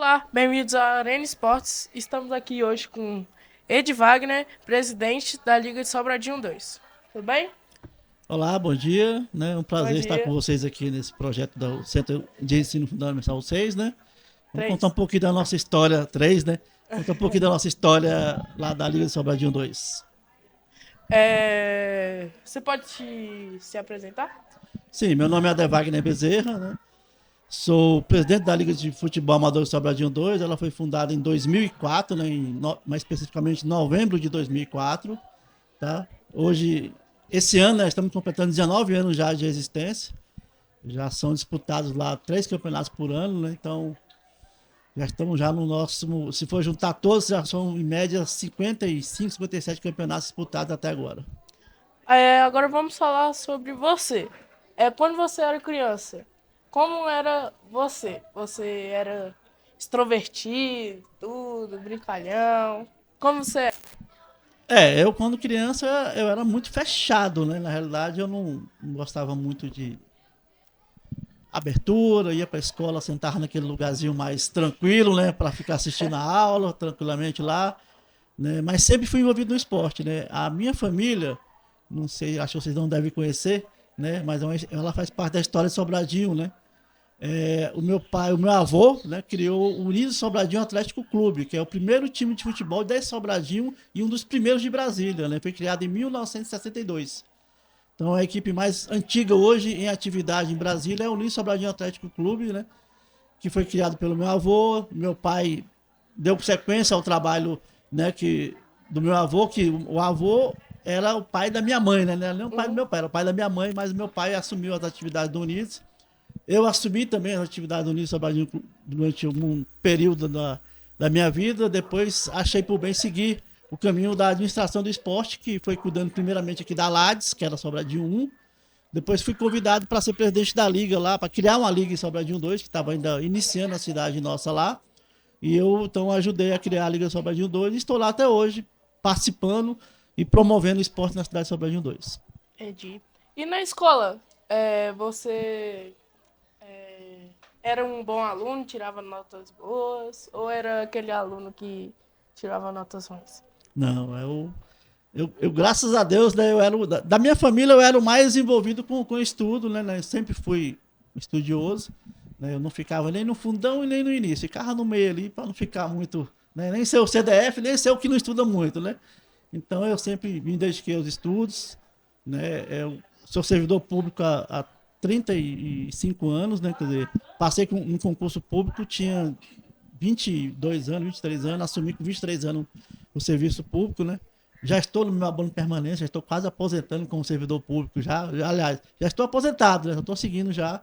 Olá, bem-vindos à Arena Esportes. Estamos aqui hoje com Ed Wagner, presidente da Liga de Sobradinho 2. Tudo bem? Olá, bom dia. É um Bom prazer estar com dia. vocês aqui nesse projeto do Centro de Ensino Fundamental 6, né? Vamos contar um 3. pouquinho da nossa história, 3, né? Contar um pouquinho da nossa história lá da Liga de Sobradinho 2. Você pode se apresentar? Sim, meu nome é Adevagner Bezerra, né? Sou presidente da Liga de Futebol Amador de Sobradinho 2. Ela foi fundada em 2004, né? Mais especificamente em novembro de 2004, tá? Hoje, esse ano, nós estamos completando 19 anos já de existência. Já são disputados lá 3 campeonatos por ano, né? Então, já estamos já no nosso. Se for juntar todos, já são em média 55, 57 campeonatos disputados até agora. Agora vamos falar sobre você. Quando você era criança, como era você? Você era extrovertido, tudo, brincalhão? Como você é? Eu quando criança eu era muito fechado, né? Na realidade eu não gostava muito de abertura, ia para a escola, sentava naquele lugarzinho mais tranquilo, né? Para ficar assistindo a aula tranquilamente lá, né? Mas sempre fui envolvido no esporte, né? A minha família, não sei, acho que vocês não devem conhecer, né? Mas ela faz parte da história de Sobradinho, né? O meu pai, o meu avô, né, criou o Unido Sobradinho Atlético Clube, que é o primeiro time de futebol de Sobradinho e um dos primeiros de Brasília, né? Foi criado em 1962. Então a equipe mais antiga hoje em atividade em Brasília é o Unido Sobradinho Atlético Clube, né? Que foi criado pelo meu avô. Meu pai deu sequência ao trabalho, né, do meu avô, que o avô era o pai da minha mãe, né? Não era nem o pai do Uhum. meu pai, era o pai da minha mãe, mas o meu pai assumiu as atividades do Unidos. Eu assumi também as atividades do Unidos Sobradinho durante um período da minha vida. Depois achei por bem seguir o caminho da administração do esporte, que foi cuidando primeiramente aqui da Lades, que era Sobradinho 1. Depois fui convidado para ser presidente da liga lá, para criar uma liga em Sobradinho 2, que estava ainda iniciando a cidade nossa lá. E eu então ajudei a criar a Liga Sobradinho 2 e estou lá até hoje, participando e promovendo o esporte na cidade de Sobradinho 2. Entendi. E na escola, você era um bom aluno, tirava notas boas, ou era aquele aluno que tirava notas ruins? Não, graças a Deus, né, eu era da minha família eu era o mais envolvido com estudo, né? Eu sempre fui estudioso, né? Eu não ficava nem no fundão e nem no início, ficava no meio ali para não ficar muito, né, nem ser o CDF, nem ser o que não estuda muito, né? Então eu sempre me dediquei aos estudos, né? Eu sou servidor público há 35 anos, né? Quer dizer, passei um concurso público, tinha 22 anos, 23 anos, assumi com 23 anos o serviço público, né? Já estou no meu abono permanente, já estou quase aposentando como servidor público, aliás, já estou aposentado, né? Já estou seguindo já,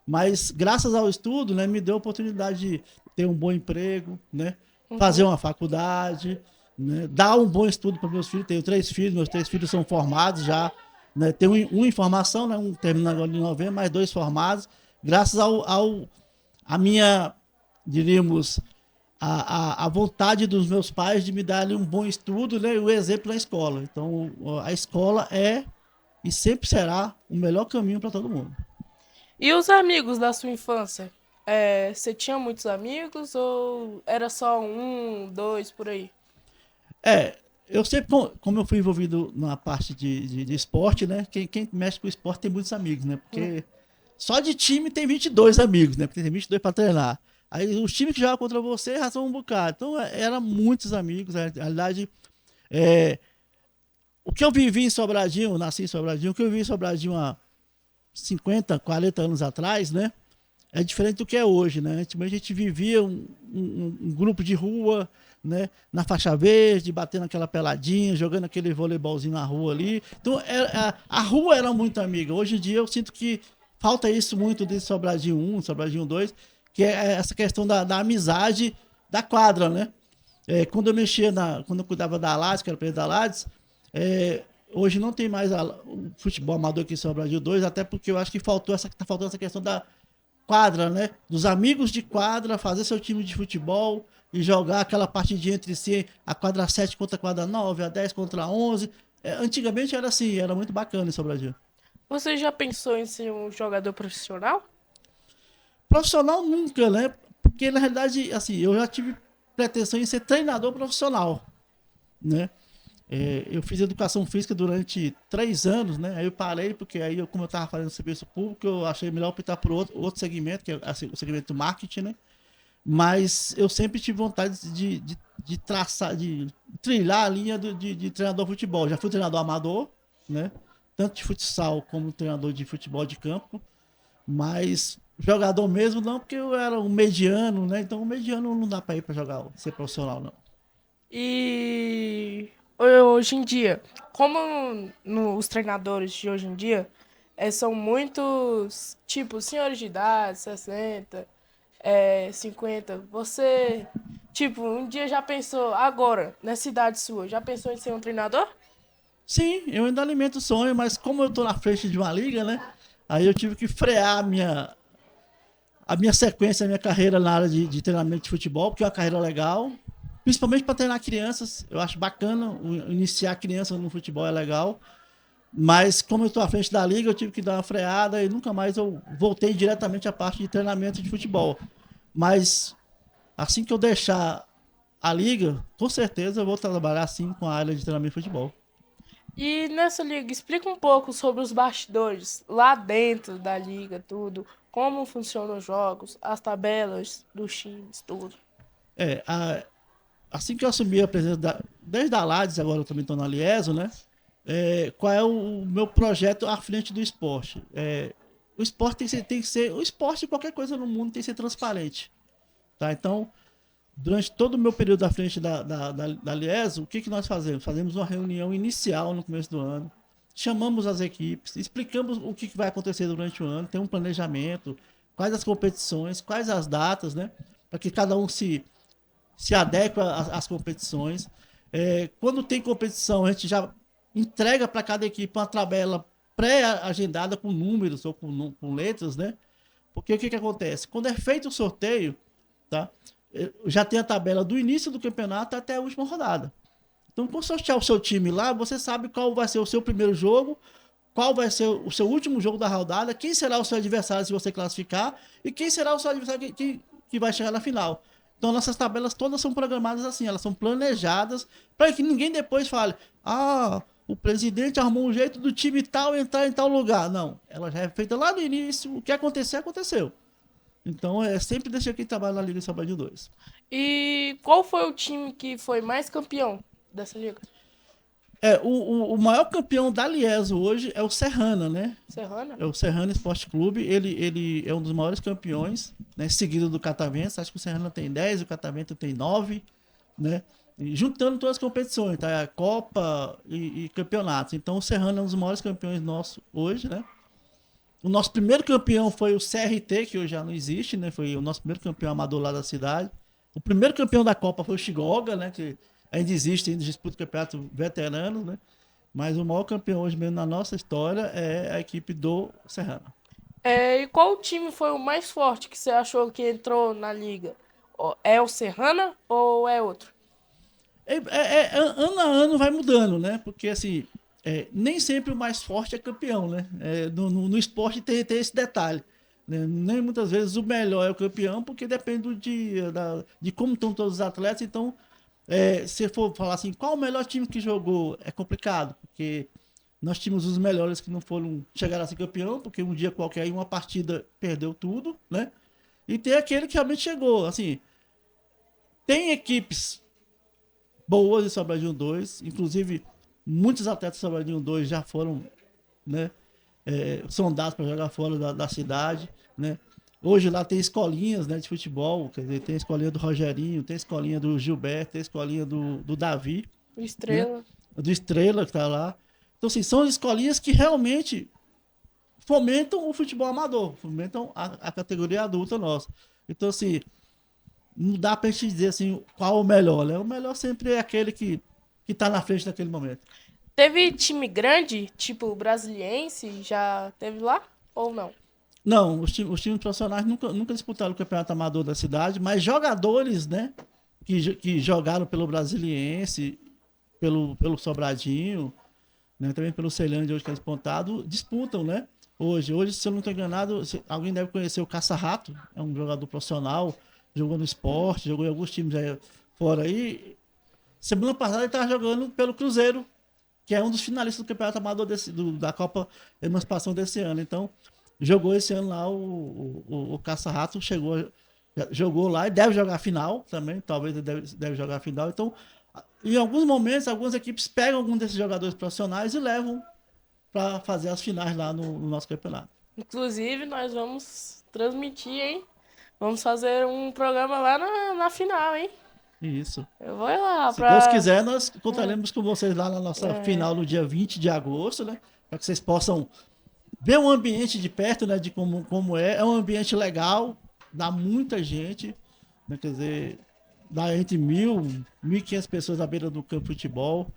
mas graças ao estudo, né, me deu a oportunidade de ter um bom emprego, né? Fazer Uhum. uma faculdade, né? Dar um bom estudo para meus filhos. Tenho 3 filhos, meus 3 filhos são formados já, né? Tenho um em formação, né? Um terminando agora em novembro, mais 2 formados, graças a minha, diríamos, a vontade dos meus pais de me darem um bom estudo, né, e o exemplo na escola. Então, a escola é e sempre será o melhor caminho para todo mundo. E os amigos da sua infância? Você tinha muitos amigos ou era só um, dois por aí? É, eu sempre, como eu fui envolvido na parte de esporte, né, quem mexe com esporte tem muitos amigos, né, Hum. porque só de time tem 22 amigos, né, porque tem 22 para treinar. Aí os times que jogam contra você já são um bocado. Então, eram muitos amigos. Na realidade, é, o que eu vivi em Sobradinho, nasci em Sobradinho, o que eu vivi em Sobradinho há 50, 40 anos atrás, né? É diferente do que é hoje, né? Antigamente a gente vivia um grupo de rua, né? Na faixa verde, batendo aquela peladinha, jogando aquele voleibolzinho na rua ali. Então a rua era muito amiga. Hoje em dia eu sinto que falta isso muito de Sobradinho 1, Sobradinho 2, que é essa questão da amizade da quadra, né? Quando eu mexia quando eu cuidava da Lages, que era presidente da Lages, hoje não tem mais o futebol amador aqui em Sobradinho 2, até porque eu acho que tá faltando essa questão da quadra, né? Dos amigos de quadra, fazer seu time de futebol e jogar aquela partidinha entre si, a quadra 7 contra a quadra 9, a 10 contra a 11. Antigamente era assim, era muito bacana em Sobradinho. Você já pensou em ser um jogador profissional? Profissional nunca, né? Porque, na realidade, assim, eu já tive pretensão em ser treinador profissional, né? Eu fiz educação física durante 3 anos, né? Aí eu parei, porque aí, como eu estava fazendo serviço público, eu achei melhor optar por outro segmento, que é assim, o segmento do marketing, né? Mas eu sempre tive vontade de traçar, de trilhar a linha de treinador de futebol. Já fui treinador amador, né? Tanto de futsal como treinador de futebol de campo. Mas jogador mesmo não, porque eu era um mediano, né? Então o mediano não dá para ir para jogar, ser profissional, não. E hoje em dia, como os treinadores de hoje em dia são muitos, tipo, senhores de idade, 60, 50, você, tipo, um dia já pensou, agora, nessa idade sua, já pensou em ser um treinador? Sim, eu ainda alimento o sonho, mas como eu tô na frente de uma liga, né? Aí eu tive que frear a minha sequência, a minha carreira na área de treinamento de futebol, porque é uma carreira legal, principalmente para treinar crianças. Eu acho bacana iniciar crianças no futebol, é legal. Mas como eu estou à frente da liga, eu tive que dar uma freada e nunca mais eu voltei diretamente à parte de treinamento de futebol. Mas assim que eu deixar a liga, com certeza eu vou trabalhar sim com a área de treinamento de futebol. E nessa liga, explica um pouco sobre os bastidores, lá dentro da liga, tudo, como funcionam os jogos, as tabelas dos times, tudo. É, assim que eu assumi a presença desde a Lades, agora eu também estou na Lieso, né? Qual é o meu projeto à frente do esporte? O esporte tem que ser, o esporte, qualquer coisa no mundo tem que ser transparente, tá? Então, durante todo o meu período à frente da Lieso, o que nós fazemos? Fazemos uma reunião inicial no começo do ano, chamamos as equipes, explicamos o que vai acontecer durante o ano, tem um planejamento, quais as competições, quais as datas, né? Para que cada um se adequa às competições. Quando tem competição, a gente já entrega para cada equipe uma tabela pré-agendada com números ou com letras, né? Porque o que acontece? Quando é feito o sorteio, tá? Já tem a tabela do início do campeonato até a última rodada. Então, quando sortear o seu time lá, você sabe qual vai ser o seu primeiro jogo, qual vai ser o seu último jogo da rodada, quem será o seu adversário se você classificar e quem será o seu adversário que vai chegar na final. Então, nossas tabelas todas são programadas assim, elas são planejadas para que ninguém depois fale: ah, o presidente arrumou um jeito do time tal entrar em tal lugar. Não, ela já é feita lá no início, o que acontecer, aconteceu. Então, sempre deixa quem trabalha na Liga Sabadio 2. E qual foi o time que foi mais campeão dessa liga? O maior campeão da Lieso hoje é o Serrana, né? Serrana? É o Serrana Esporte Clube. Ele é um dos maiores campeões, né? Seguido do Catavento. Acho que o Serrana tem 10, o Catavento tem 9, né? E juntando todas as competições, tá? Copa e campeonatos. Então o Serrana é um dos maiores campeões nossos hoje, né? O nosso primeiro campeão foi o CRT, que hoje já não existe, né? Foi o nosso primeiro campeão amador lá da cidade. O primeiro campeão da Copa foi o Chigoga, né? Que ainda existe, ainda disputa o campeonato veteranos, né? Mas o maior campeão hoje mesmo na nossa história é a equipe do Serrano. E qual time foi o mais forte que você achou que entrou na liga? É o Serrana ou é outro? Ano a ano vai mudando, né? Porque assim, nem sempre o mais forte é campeão, né? No esporte tem esse detalhe. Né? Nem muitas vezes o melhor é o campeão, porque depende do dia, de como estão todos os atletas. Então, se for falar assim, qual o melhor time que jogou, é complicado, porque nós tínhamos os melhores que não foram chegar a ser campeão, porque um dia qualquer em uma partida perdeu tudo, né? E tem aquele que realmente chegou. Assim, tem equipes boas em Sobradinho 2, inclusive muitos atletas de Sobradinho 2 já foram, né, sondados para jogar fora da cidade, né? Hoje lá tem escolinhas, né, de futebol, quer dizer, tem a escolinha do Rogerinho, tem a escolinha do Gilberto, tem a escolinha do Davi, O né? Estrela. Do Estrela que tá lá. Então, assim, são escolinhas que realmente fomentam o futebol amador, fomentam a categoria adulta nossa. Então, assim, não dá pra gente dizer assim qual o melhor, né? O melhor sempre é aquele que tá na frente naquele momento. Teve time grande, tipo o Brasiliense, já teve lá ou não? Não, os times profissionais nunca disputaram o campeonato amador da cidade, mas jogadores, né, que jogaram pelo Brasiliense, pelo Sobradinho, né, também pelo Ceilândia, hoje que é disputado, disputam, né? Hoje, se eu não estou enganado, alguém deve conhecer o Caça-Rato, é um jogador profissional, jogou no Sport, jogou em alguns times aí fora aí. Semana passada ele estava jogando pelo Cruzeiro, que é um dos finalistas do Campeonato Amador da Copa Emancipação desse ano. Então, jogou esse ano lá o Caça-Rato, jogou lá e deve jogar a final também, talvez ele deve jogar a final. Então, em alguns momentos, algumas equipes pegam algum desses jogadores profissionais e levam para fazer as finais lá no nosso campeonato. Inclusive, nós vamos transmitir, hein? Vamos fazer um programa lá na final, hein? Isso. Eu vou ir lá Se Deus pra. quiser, nós contaremos com vocês lá na nossa final no dia 20 de agosto, né? Para que vocês possam ver o ambiente de perto, né? De como é. É um ambiente legal, dá muita gente, né? Quer dizer, dá entre 1.000, 1.500 pessoas na beira do campo de futebol.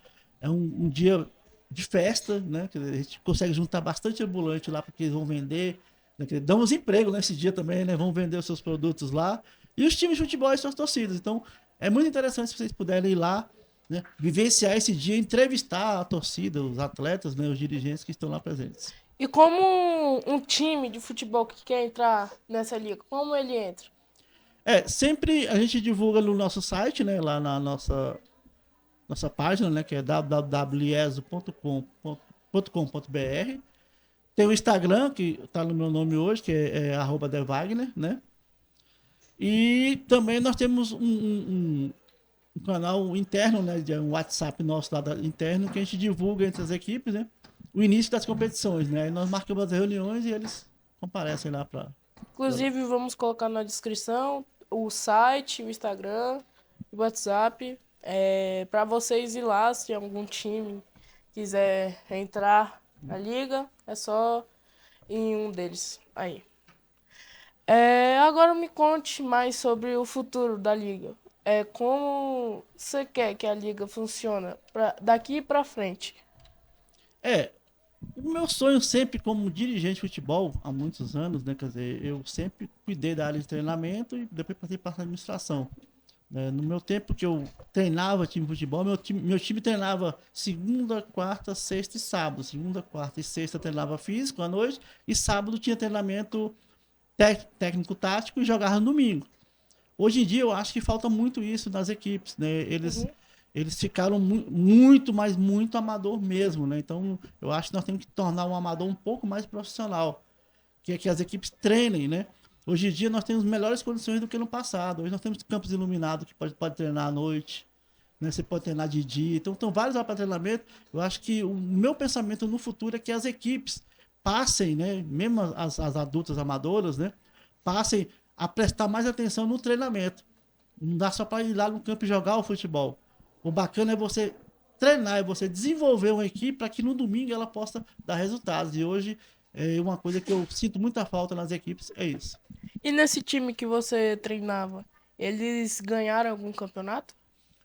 É um dia de festa, né? Quer dizer, a gente consegue juntar bastante ambulante lá porque eles vão vender, né? Quer dizer, damos emprego nesse dia também, né? Vão vender os seus produtos lá. E os times de futebol e suas torcidas. Então, é muito interessante se vocês puderem ir lá, né? Vivenciar esse dia, entrevistar a torcida, os atletas, né? Os dirigentes que estão lá presentes. E como um time de futebol que quer entrar nessa liga, como ele entra? Sempre a gente divulga no nosso site, né? Lá na nossa página, né? Que é www.lieso.com.br. Tem o Instagram, que está no meu nome hoje, que é @devagner, né? E também nós temos um canal interno, né? Um WhatsApp nosso lá interno, que a gente divulga entre as equipes, né? O início das competições, né? Aí nós marcamos as reuniões e eles comparecem lá para. Inclusive, vamos colocar na descrição o site, o Instagram, o WhatsApp, para vocês ir lá, se algum time quiser entrar na liga, é só em um deles aí. Agora me conte mais sobre o futuro da liga. Como você quer que a liga funcione daqui para frente? O meu sonho sempre como dirigente de futebol, há muitos anos, né? Quer dizer, eu sempre cuidei da área de treinamento e depois passei para a administração. No meu tempo que eu treinava time de futebol, meu time treinava segunda, quarta, sexta e sábado. Segunda, quarta e sexta treinava físico à noite e sábado tinha treinamento técnico-tático e jogava no domingo. Hoje em dia eu acho que falta muito isso nas equipes, né? Eles ficaram muito, mas muito amador mesmo, né? Então eu acho que nós temos que tornar um amador um pouco mais profissional, que é que as equipes treinem, né? Hoje em dia nós temos melhores condições do que no passado. Hoje nós temos campos iluminados que pode treinar à noite, né? Você pode treinar de dia. Então, vários para treinamento. Eu acho que o meu pensamento no futuro é que as equipes passem, né? Mesmo as adultas amadoras, né? Passem a prestar mais atenção no treinamento. Não dá só para ir lá no campo e jogar o futebol. O bacana é você treinar, é você desenvolver uma equipe para que no domingo ela possa dar resultados. E hoje uma coisa que eu sinto muita falta nas equipes é isso. E nesse time que você treinava, eles ganharam algum campeonato?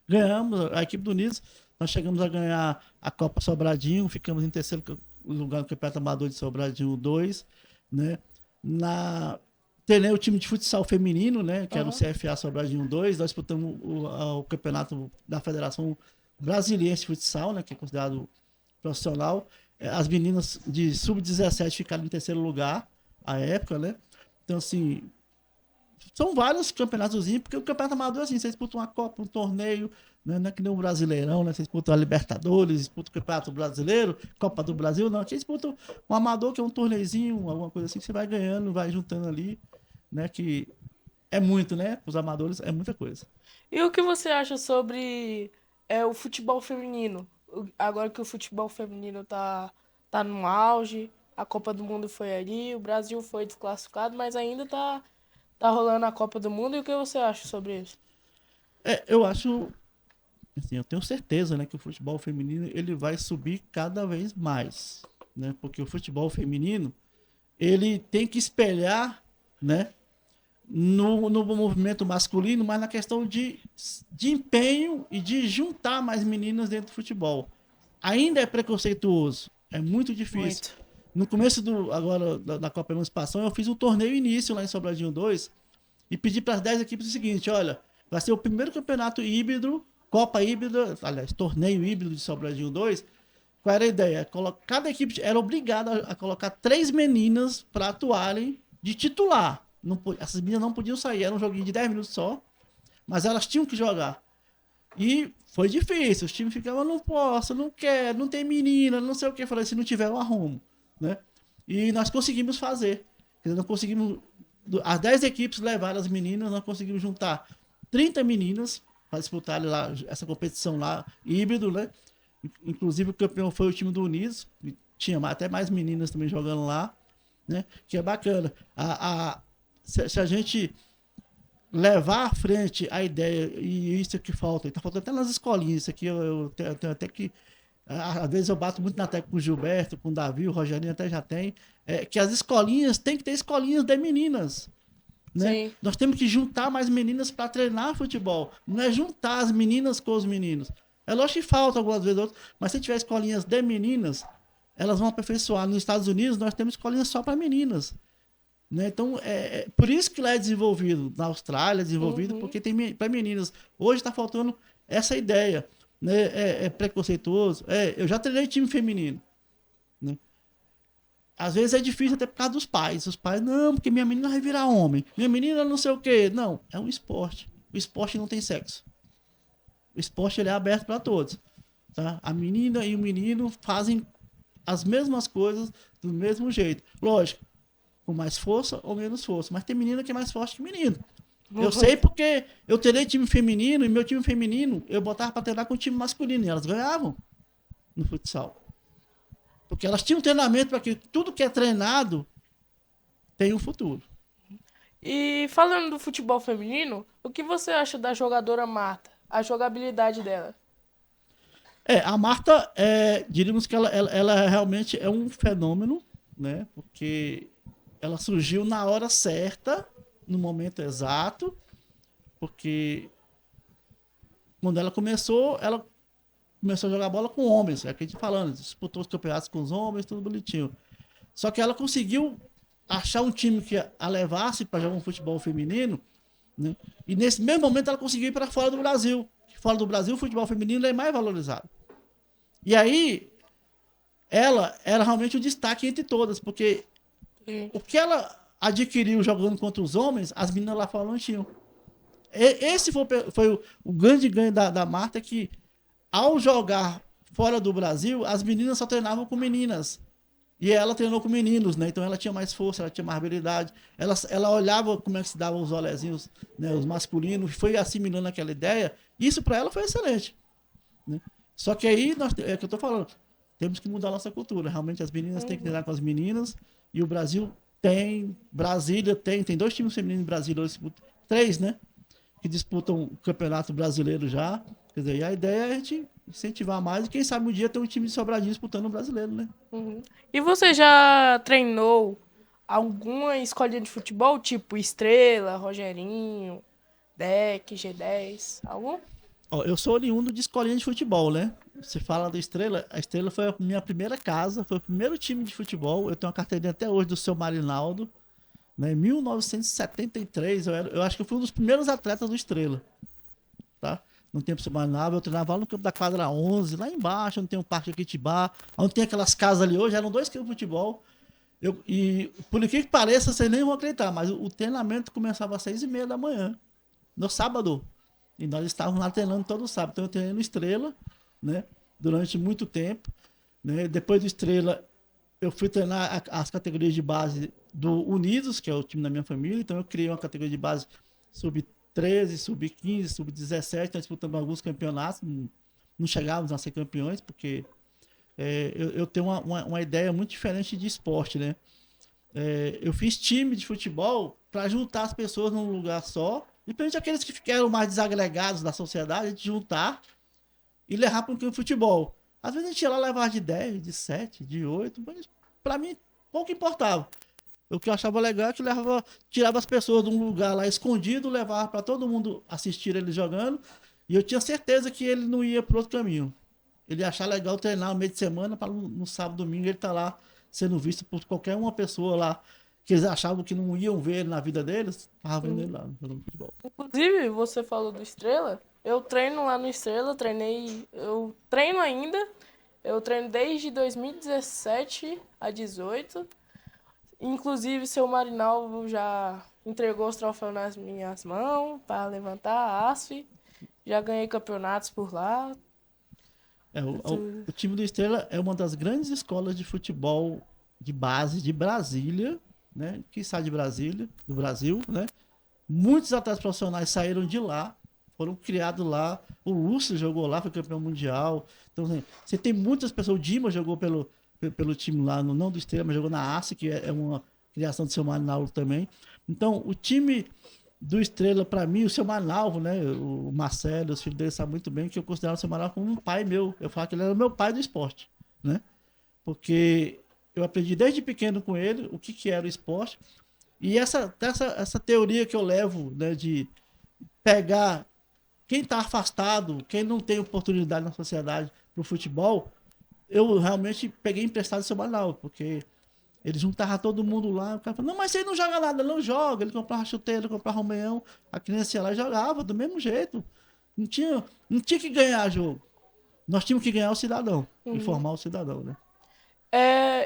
Ganhamos, a equipe do Niso, nós chegamos a ganhar a Copa Sobradinho, ficamos em terceiro lugar no Campeonato Amador de Sobradinho 2, né? Treinei o time de futsal feminino, né? Que era o CFA Sobradinho 2, nós disputamos o campeonato da Federação Brasiliense de Futsal, né? Que é considerado profissional. As meninas de sub-17 ficaram em terceiro lugar à época, né? Então, assim, são vários campeonatos, porque o campeonato amador, assim, você disputa uma Copa, um torneio, né? Não é que nem o Brasileirão, né? Você disputa a Libertadores, disputa o Campeonato Brasileiro, Copa do Brasil, não. Aqui disputa um amador, que é um torneizinho, alguma coisa assim, que você vai ganhando, vai juntando ali, né? Que é muito, né? Os amadores é muita coisa. E o que você acha sobre o futebol feminino? Agora que o futebol feminino tá no auge, a Copa do Mundo foi ali, o Brasil foi desclassificado, mas ainda tá rolando a Copa do Mundo. E o que você acha sobre isso? Eu acho, assim, eu tenho certeza, né, que o futebol feminino ele vai subir cada vez mais, né? Porque o futebol feminino ele tem que espelhar, né, no movimento masculino, mas na questão de empenho e de juntar mais meninas dentro do futebol. Ainda é preconceituoso, é muito difícil. Muito. No começo agora da Copa Emancipação, eu fiz um torneio início lá em Sobradinho 2 e pedi para as 10 equipes o seguinte: olha, vai ser o primeiro campeonato híbrido, Copa híbrida, aliás, torneio híbrido de Sobradinho 2. Qual era a ideia? Cada equipe era obrigada a colocar 3 meninas para atuarem de titular. essas meninas não podiam sair, era um joguinho de 10 minutos só, mas elas tinham que jogar. E foi difícil, os times ficavam, não posso, não quero, não tem menina, não sei o que. Eu falei, se não tiver, eu arrumo, né? E nós conseguimos fazer. Quer dizer, nós conseguimos, as 10 equipes levaram as meninas, nós conseguimos juntar 30 meninas para disputar lá, essa competição lá, híbrido, né? Inclusive o campeão foi o time do Unidos, tinha até mais meninas também jogando lá, né? Que é bacana. Se a gente levar à frente a ideia, e isso é que falta, está faltando até nas escolinhas, isso aqui eu tenho até que, às vezes eu bato muito na tecla com o Gilberto, com o Davi, o Rogerinho até já tem, que as escolinhas, tem que ter escolinhas de meninas, né? Sim. Nós temos que juntar mais meninas para treinar futebol, não é juntar as meninas com os meninos. É lógico que falta algumas vezes outras, mas se tiver escolinhas de meninas, elas vão aperfeiçoar. Nos Estados Unidos nós temos escolinhas só para meninas, né? Então, por isso que lá é desenvolvido. Na Austrália é desenvolvido, porque tem para meninas. Hoje está faltando essa ideia, né? É preconceituoso. Eu já treinei time feminino, né? Às vezes é difícil até por causa dos pais. Os pais, não, porque minha menina vai virar homem. Minha menina não sei o quê. Não, é um esporte. O esporte não tem sexo. O esporte ele é aberto para todos. Tá? A menina e o menino fazem as mesmas coisas do mesmo jeito. Lógico, com mais força ou menos força. Mas tem menina que é mais forte que menino. Eu sei porque eu treinei time feminino e meu time feminino eu botava para treinar com o time masculino e elas ganhavam no futsal. Porque elas tinham treinamento para que tudo que é treinado tem um futuro. E falando do futebol feminino, o que você acha da jogadora Marta? A jogabilidade dela? A Marta, diríamos que ela realmente é um fenômeno, né? Porque ela surgiu na hora certa, no momento exato, porque quando ela começou a jogar bola com homens, é o que a gente falando, disputou os campeonatos com os homens, tudo bonitinho. Só que ela conseguiu achar um time que a levasse para jogar um futebol feminino, né? E nesse mesmo momento ela conseguiu ir para fora do Brasil. Fora do Brasil, o futebol feminino é mais valorizado. E aí, ela era realmente o destaque entre todas, porque o que ela adquiriu jogando contra os homens, as meninas lá fora não tinham. Esse foi o grande ganho da Marta, que ao jogar fora do Brasil, as meninas só treinavam com meninas. E ela treinou com meninos, né? Então ela tinha mais força, ela tinha mais habilidade. Ela olhava como é que se davam os olezinhos, né? Os masculinos, foi assimilando aquela ideia. Isso para ela foi excelente, né? Só que aí, é o que eu tô falando, temos que mudar a nossa cultura. Realmente as meninas têm que treinar com as meninas. E o Brasil Brasília tem 2 times femininos em Brasília, 3, né? Que disputam o Campeonato Brasileiro já. Quer dizer, e a ideia é a gente incentivar mais e quem sabe um dia ter um time de Sobradinho disputando o brasileiro, né? E você já treinou alguma escolinha de futebol, tipo Estrela, Rogerinho, Deck, G10, algum? Ó, eu sou oriundo de escolinha de futebol, né? Você fala da Estrela, a Estrela foi a minha primeira casa, foi o primeiro time de futebol. Eu tenho uma carteirinha até hoje do seu Marinaldo, né? Em 1973, eu acho que eu fui um dos primeiros atletas do Estrela, tá? No tempo do seu Marinaldo, eu treinava lá no campo da quadra 11, lá embaixo, onde tem um parque Aquitibá, onde tem aquelas casas ali hoje, eram 2 campos de futebol. E por que pareça, vocês nem vão acreditar, mas o treinamento começava às 6h30 da manhã, no sábado. E nós estávamos lá treinando todo sábado. Então eu treinei no Estrela, né? Durante muito tempo, né? Depois do Estrela, eu fui treinar as categorias de base do Unidos, que é o time da minha família. Então eu criei uma categoria de base sub-13, sub-15, sub-17. Nós disputamos alguns campeonatos. Não chegávamos a ser campeões, porque eu tenho uma ideia muito diferente de esporte, né? Eu fiz time de futebol para juntar as pessoas num lugar só, e principalmente aqueles que ficaram mais desagregados da sociedade, a gente juntar e levar para um campo de futebol. Às vezes a gente ia lá levar de 10, de 7, de 8, mas para mim pouco importava. O que eu achava legal é que tirava as pessoas de um lugar lá escondido, levava para todo mundo assistir ele jogando, e eu tinha certeza que ele não ia para outro caminho. Ele ia achar legal treinar no meio de semana, para no sábado, domingo, ele tá lá sendo visto por qualquer uma pessoa lá que eles achavam que não iam ver ele na vida deles, tava vendo ele lá jogando futebol. Inclusive, você falou do Estrela. Eu treino lá no Estrela, eu treino ainda. Eu treino desde 2017 a 18. Inclusive, seu Marinaldo entregou os troféus nas minhas mãos para levantar a haste. Já ganhei campeonatos por lá. O time do Estrela é uma das grandes escolas de futebol de base de Brasília, né? Que sai de Brasília, do Brasil, né? Muitos atletas profissionais saíram de lá, foram criados lá. O Lúcio jogou lá, foi campeão mundial. Então, assim, você tem muitas pessoas. O Dima jogou pelo time lá, não do Estrela, mas jogou na ACE, que é uma criação do seu Manalvo também. Então, o time do Estrela, para mim, o seu Manalvo, né? O Marcelo, os filhos dele sabem muito bem que eu considero o seu Manalvo como um pai meu. Eu falo que ele era o meu pai do esporte, né? Porque eu aprendi desde pequeno com ele o que era o esporte. E essa teoria que eu levo, né, de pegar quem está afastado, quem não tem oportunidade na sociedade para o futebol, eu realmente peguei emprestado do seu Manal, porque ele juntava todo mundo lá, o cara falou, não, mas você não joga nada, não joga. Ele comprava chuteiro, comprava meião, a criança ia lá e jogava do mesmo jeito. Não tinha que ganhar jogo. Nós tínhamos que ganhar o cidadão, e formar o cidadão, né?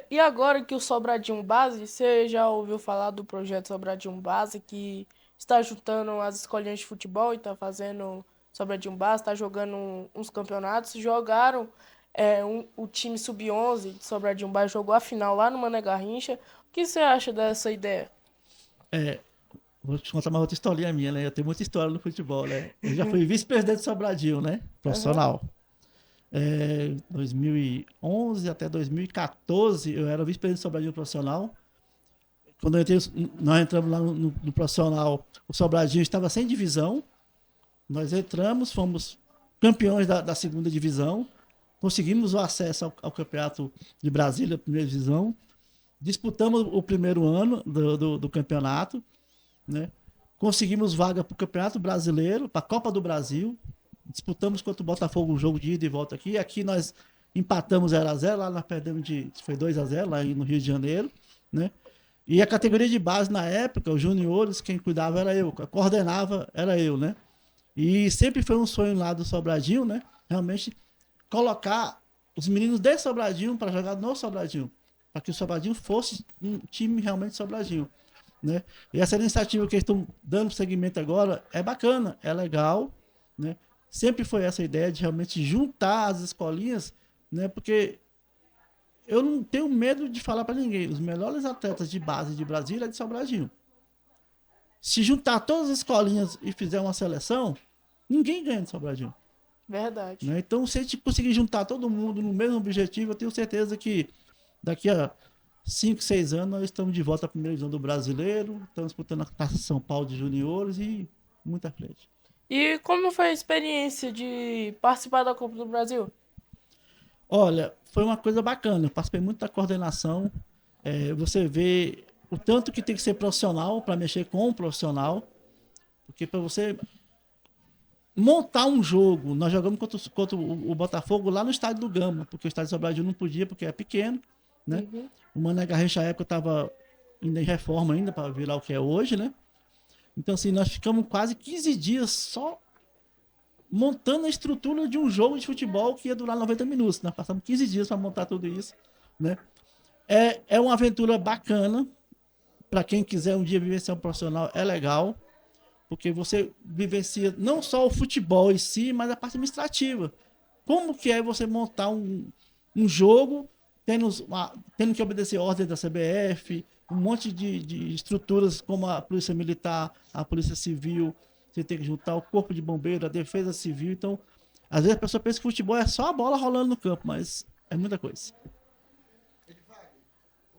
E agora que o Sobradinho Base, você já ouviu falar do projeto Sobradinho Base, que está juntando as escolinhas de futebol e está fazendo Sobradinho Base, está jogando uns campeonatos. Jogaram o time Sub-11 de Sobradinho Base, jogou a final lá no Mané Garrincha. O que você acha dessa ideia? Vou te contar uma outra historinha minha, né? Eu tenho muita história no futebol, né? Eu já fui vice-presidente do Sobradinho, né? Profissional. 2011 até 2014 eu era vice-presidente do Sobradinho profissional. Quando nós entramos lá no profissional, o Sobradinho estava sem divisão. Nós entramos, fomos campeões da segunda divisão, conseguimos o acesso ao campeonato de Brasília, primeira divisão, disputamos o primeiro ano do campeonato, né? Conseguimos vaga para o Campeonato Brasileiro, para a Copa do Brasil. Disputamos contra o Botafogo um jogo de ida e volta aqui. Aqui nós empatamos 0x0, lá nós perdemos foi 2x0 lá no Rio de Janeiro, né? E a categoria de base na época, os juniores, quem cuidava era eu, coordenava era eu, né? E sempre foi um sonho lá do Sobradinho, né? Realmente colocar os meninos de Sobradinho para jogar no Sobradinho, para que o Sobradinho fosse um time realmente Sobradinho, né? E essa iniciativa que eles estão dando seguimento agora é bacana, é legal, né? Sempre foi essa ideia de realmente juntar as escolinhas, né? Porque eu não tenho medo de falar para ninguém, os melhores atletas de base de Brasília é de Sobradinho. Se juntar todas as escolinhas e fizer uma seleção, ninguém ganha de Sobradinho. Verdade. Né? Então, se a gente conseguir juntar todo mundo no mesmo objetivo, eu tenho certeza que daqui a 5, 6 anos nós estamos de volta à primeira divisão do Brasileiro, estamos disputando a Taça São Paulo de juniores e muita frente. E como foi a experiência de participar da Copa do Brasil? Olha, foi uma coisa bacana. Eu participei muito da coordenação. Você vê o tanto que tem que ser profissional para mexer com um profissional. Porque para você montar um jogo, nós jogamos contra o Botafogo lá no estádio do Gama, porque o estádio de Sobradinho não podia, porque é pequeno, né? O Mané Garrincha, na época, estava ainda em reforma ainda para virar o que é hoje, né? Então, assim, nós ficamos quase 15 dias só montando a estrutura de um jogo de futebol que ia durar 90 minutos. Nós passamos 15 dias para montar tudo isso, né? É uma aventura bacana. Para quem quiser um dia vivenciar um profissional, é legal. Porque você vivencia não só o futebol em si, mas a parte administrativa. Como que é você montar um jogo tendo que obedecer ordens da CBF, um monte de estruturas como a Polícia Militar, a Polícia Civil, você tem que juntar o Corpo de Bombeiro, a Defesa Civil. Então, às vezes a pessoa pensa que futebol é só a bola rolando no campo, mas é muita coisa. Edvard,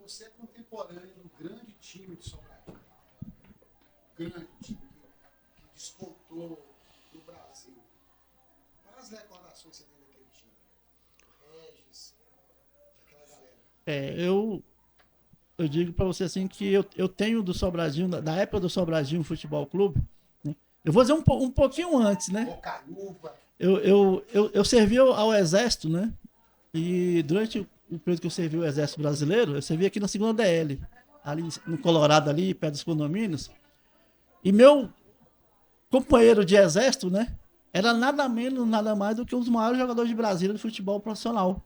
você é contemporâneo do grande time de Sobradinho. Grande time que despontou no Brasil. Quais as recordações que você tem daquele time? Regis, aquela galera. Eu digo para você assim que eu tenho do Sobradinho, da época do Sobradinho Futebol Clube, né? Eu vou dizer um pouquinho antes, né? Bocaluva. Eu servi ao Exército, né? E durante o período que eu servi o Exército Brasileiro, eu servi aqui na 2ª DL, ali no Colorado, ali perto dos condomínios. E meu companheiro de exército, né? Era nada menos, nada mais do que um dos maiores jogadores de Brasília de futebol profissional.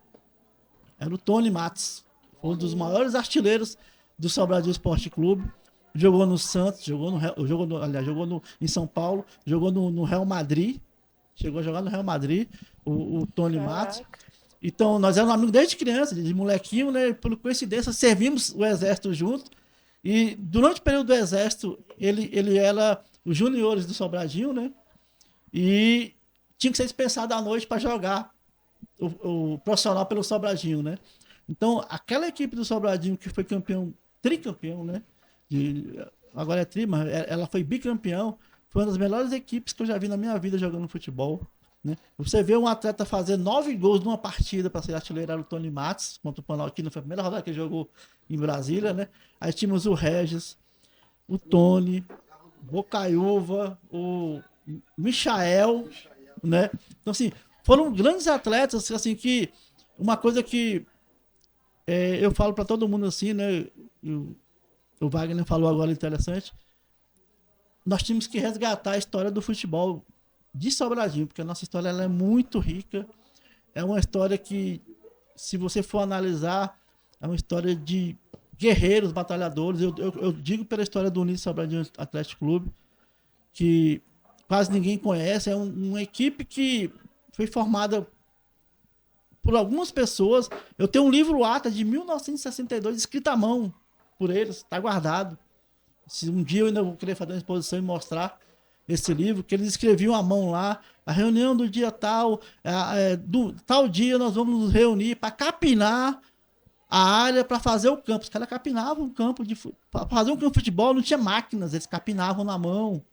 Era o Tony Matos. Foi um dos maiores artilheiros do Sobradinho Esporte Clube. jogou no Santos, em São Paulo, jogou no Real Madrid, chegou a jogar no Real Madrid, o Tony Matos. Caraca. Então, nós éramos amigos desde criança, de molequinho, né? Por coincidência, servimos o exército junto. E durante o período do exército, ele era os juniores do Sobradinho, né? E tinha que ser dispensado à noite para jogar o profissional pelo Sobradinho, né? Então, aquela equipe do Sobradinho que foi campeão, tricampeão, né? Agora é tri, mas ela foi bicampeão. Foi uma das melhores equipes que eu já vi na minha vida jogando futebol. Né? Você vê um atleta fazer 9 gols numa partida para ser artilheiro, era o Tony Matos, contra o Planaltino, foi a primeira rodada que ele jogou em Brasília, né? Aí tínhamos o Regis, o Tony, o Bocaiúva, o Michael, né? Então, assim, foram grandes atletas, assim, que uma coisa que eu falo para todo mundo assim, né? O Wagner falou agora interessante. Nós tínhamos que resgatar a história do futebol de Sobradinho, porque a nossa história ela é muito rica. É uma história que, se você for analisar, é uma história de guerreiros, batalhadores. Eu digo pela história do Unido Sobradinho Atlético Clube, que quase ninguém conhece. É uma equipe que foi formada por algumas pessoas. Eu tenho um livro ata de 1962 escrito à mão por eles, está guardado. Se um dia eu ainda vou querer fazer uma exposição e mostrar esse livro, que eles escreviam à mão lá, a reunião do dia tal, do tal dia nós vamos nos reunir para capinar a área para fazer o campo. Os caras capinavam um campo para fazer um campo de futebol, não tinha máquinas, eles capinavam na mão,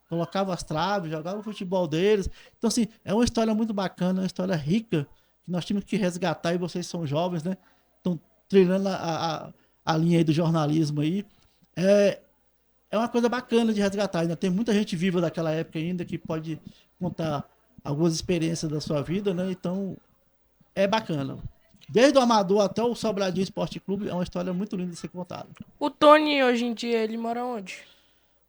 colocavam as traves, jogavam o futebol deles. Então, assim, é uma história muito bacana, uma história rica, que nós tínhamos que resgatar, e vocês são jovens, né? Estão treinando a linha aí do jornalismo aí. É uma coisa bacana de resgatar. Ainda tem muita gente viva daquela época ainda que pode contar algumas experiências da sua vida, né? Então, é bacana. Desde o amador até o Sobradinho Esporte Clube, é uma história muito linda de ser contada. O Tony, hoje em dia, ele mora onde?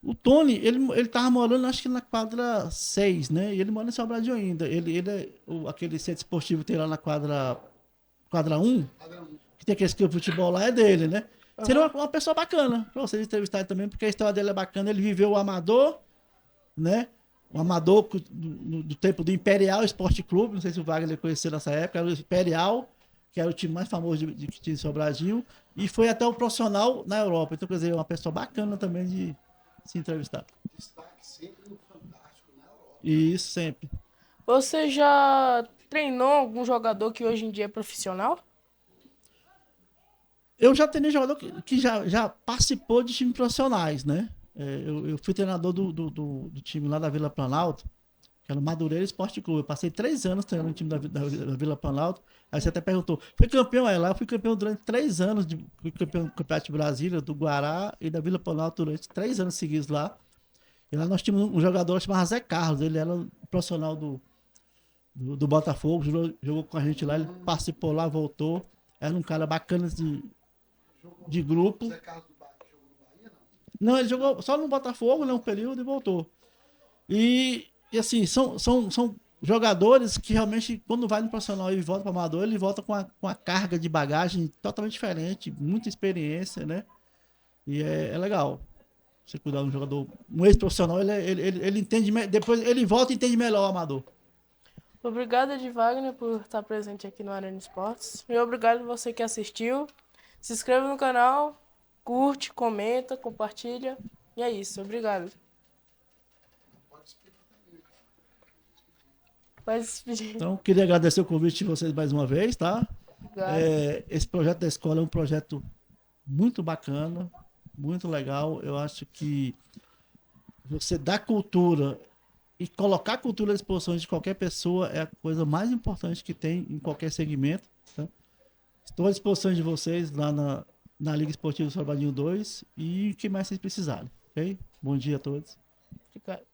O Tony, ele tava morando, acho que na quadra 6, né? E ele mora em Sobradinho ainda. Ele é aquele centro esportivo que tem lá na quadra 1, que tem aquele campo de futebol lá, é dele, né? Seria uma pessoa bacana pra vocês entrevistarem também, porque a história dele é bacana. Ele viveu o amador, né? O amador do tempo do Imperial Esporte Clube, não sei se o Wagner conheceu nessa época, era o Imperial, que era o time mais famoso que tinha em Sobradinho, e foi até o profissional na Europa. Então, quer dizer, é uma pessoa bacana também de se entrevistar. Destaque sempre no Fantástico na Europa. E isso sempre. Você já treinou algum jogador que hoje em dia é profissional? Eu já treinei jogador que já participou de times profissionais, né? Eu fui treinador do time lá da Vila Planalto, que era o Madureira Esporte Clube. Eu passei 3 anos treinando o time da Vila Planalto. Aí você até perguntou, foi campeão lá? Eu fui campeão durante 3 anos, fui campeão do Campeonato de Brasília, do Guará e da Vila Planalto durante 3 anos seguidos lá. E lá nós tínhamos um jogador chamado Zé Carlos, ele era profissional do Botafogo, jogou com a gente lá, ele participou lá, voltou. Era um cara bacana de grupo. Zé Carlos do Bahia, jogou no Bahia, não? Não, ele jogou só no Botafogo, né, um período, e voltou. E assim, são jogadores que realmente, quando vai no profissional e volta para o amador, ele volta com a carga de bagagem totalmente diferente, muita experiência, né? E é legal. Você cuidar de um jogador, um ex-profissional, ele entende, depois ele volta e entende melhor o amador. Obrigado, Ed Wagner, por estar presente aqui no Arena Esportes. E obrigado a você que assistiu. Se inscreva no canal, curte, comenta, compartilha. E é isso, obrigado. Pode despedir. Então, queria agradecer o convite de vocês mais uma vez, tá? Obrigado. Esse projeto da escola é um projeto muito bacana, muito legal. Eu acho que você dar cultura e colocar a cultura à disposição de qualquer pessoa é a coisa mais importante que tem em qualquer segmento. Tá? Estou à disposição de vocês lá na Liga Esportiva Sobradinho 2 e o que mais vocês precisarem. Ok? Bom dia a todos. Obrigado.